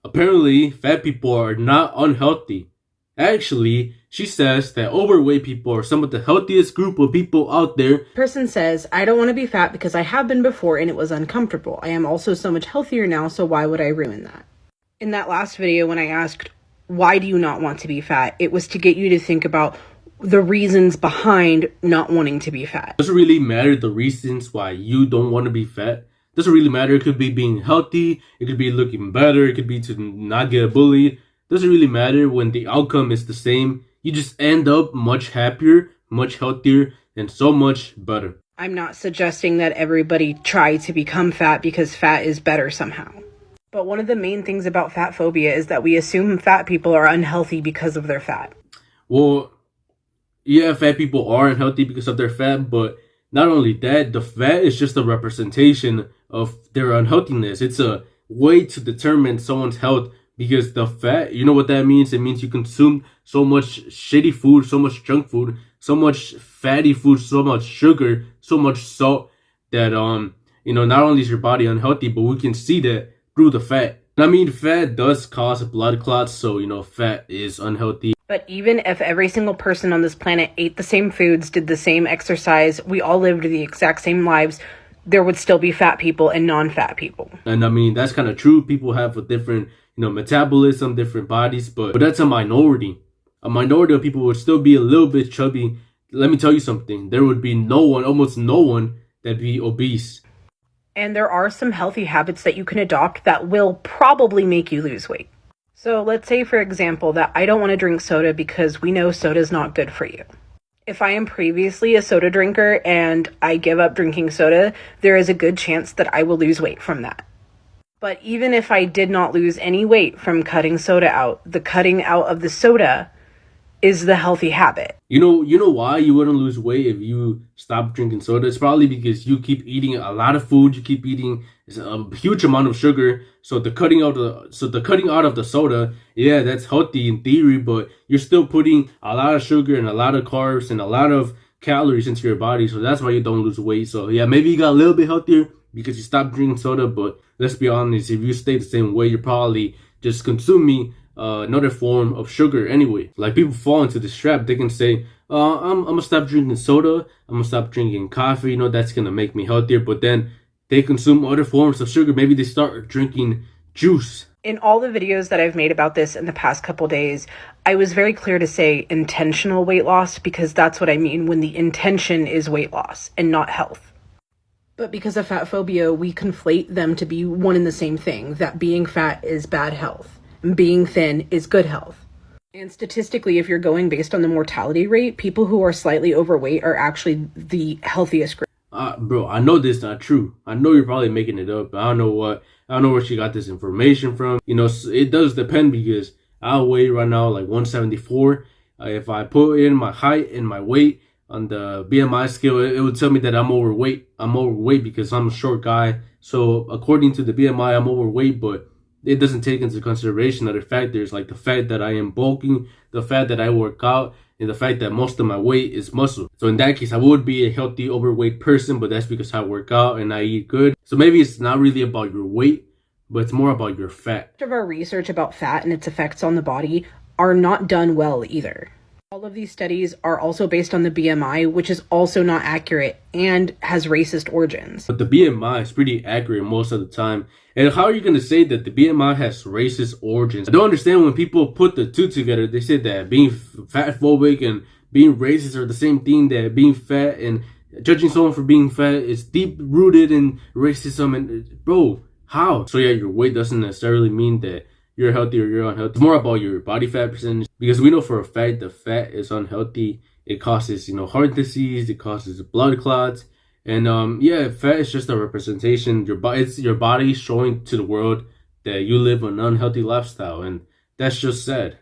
Apparently, fat people are not unhealthy. Actually, she says that overweight people are some of the healthiest group of people out there. Person says, I don't want to be fat because I have been before and it was uncomfortable. I am also so much healthier now, so why would I ruin that? In that last video, when I asked, why do you not want to be fat? It was to get you to think about the reasons behind not wanting to be fat. Doesn't really matter the reasons why you don't want to be fat. Doesn't really matter. It could be being healthy. It could be looking better. It could be to not get bullied. Doesn't really matter when the outcome is the same. You just end up much happier, much healthier, and so much better. I'm not suggesting that everybody try to become fat because fat is better somehow. But one of the main things about fat phobia is that we assume fat people are unhealthy because of their fat. Well, yeah, fat people are unhealthy because of their fat, but not only that, the fat is just a representation of their unhealthiness. It's a way to determine someone's health because the fat, you know what that means? It means you consume so much shitty food, so much junk food, so much fatty food, so much sugar, so much salt that, not only is your body unhealthy, but we can see that through the fat. I mean, fat does cause blood clots, so, fat is unhealthy. But even if every single person on this planet ate the same foods, did the same exercise, we all lived the exact same lives, there would still be fat people and non-fat people. And I mean, that's kind of true. People have a different, metabolism, different bodies, but that's a minority. A minority of people would still be a little bit chubby. Let me tell you something. There would be almost no one that'd be obese. And there are some healthy habits that you can adopt that will probably make you lose weight. So let's say, for example, that I don't want to drink soda because we know soda is not good for you. If I am previously a soda drinker and I give up drinking soda, there is a good chance that I will lose weight from that. But even if I did not lose any weight from cutting soda out, the cutting out of the soda is the healthy habit. You know why you wouldn't lose weight if you stop drinking soda? It's probably because you keep eating a lot of food. You keep eating a huge amount of sugar. So the cutting out of the soda, yeah, that's healthy in theory, but you're still putting a lot of sugar and a lot of carbs and a lot of calories into your body. So that's why you don't lose weight. So yeah, maybe you got a little bit healthier because you stopped drinking soda, but let's be honest, if you stay the same way, you're probably just consuming another form of sugar anyway. Like, people fall into this trap. They can say, I'm gonna stop drinking soda, I'm gonna stop drinking coffee, that's gonna make me healthier, but then they consume other forms of sugar. Maybe they start drinking juice. In all the videos that I've made about this in the past couple days, I was very clear to say intentional weight loss, because that's what I mean when the intention is weight loss and not health. But because of fat phobia, we conflate them to be one and the same thing, that being fat is bad health. Being thin is good health. And statistically, if you're going based on the mortality rate, people who are slightly overweight are actually the healthiest group. Bro, I know this is not true. I know you're probably making it up. I don't know where she got this information from. It does depend, because I weigh right now like 174. If I put in my height and my weight on the BMI scale, it would tell me that I'm overweight. I'm overweight because I'm a short guy. So according to the BMI, I'm overweight, but it doesn't take into consideration other factors like the fact that I am bulking, the fact that I work out, and the fact that most of my weight is muscle. So in that case, I would be a healthy overweight person, but that's because I work out and I eat good. So maybe it's not really about your weight, but it's more about your fat. Most of our research about fat and its effects on the body are not done well either. All of these studies are also based on the BMI, which is also not accurate and has racist origins. But the BMI is pretty accurate most of the time. And how are you going to say that the BMI has racist origins? I don't understand when people put the two together. They say that being fat phobic and being racist are the same thing, that being fat and judging someone for being fat is deep rooted in racism. And bro, how? So yeah, your weight doesn't necessarily mean that you're healthy or you're unhealthy. It's more about your body fat percentage, because we know for a fact the fat is unhealthy. It causes, heart disease, it causes blood clots. And fat is just a representation. It's your body showing to the world that you live an unhealthy lifestyle, and that's just sad.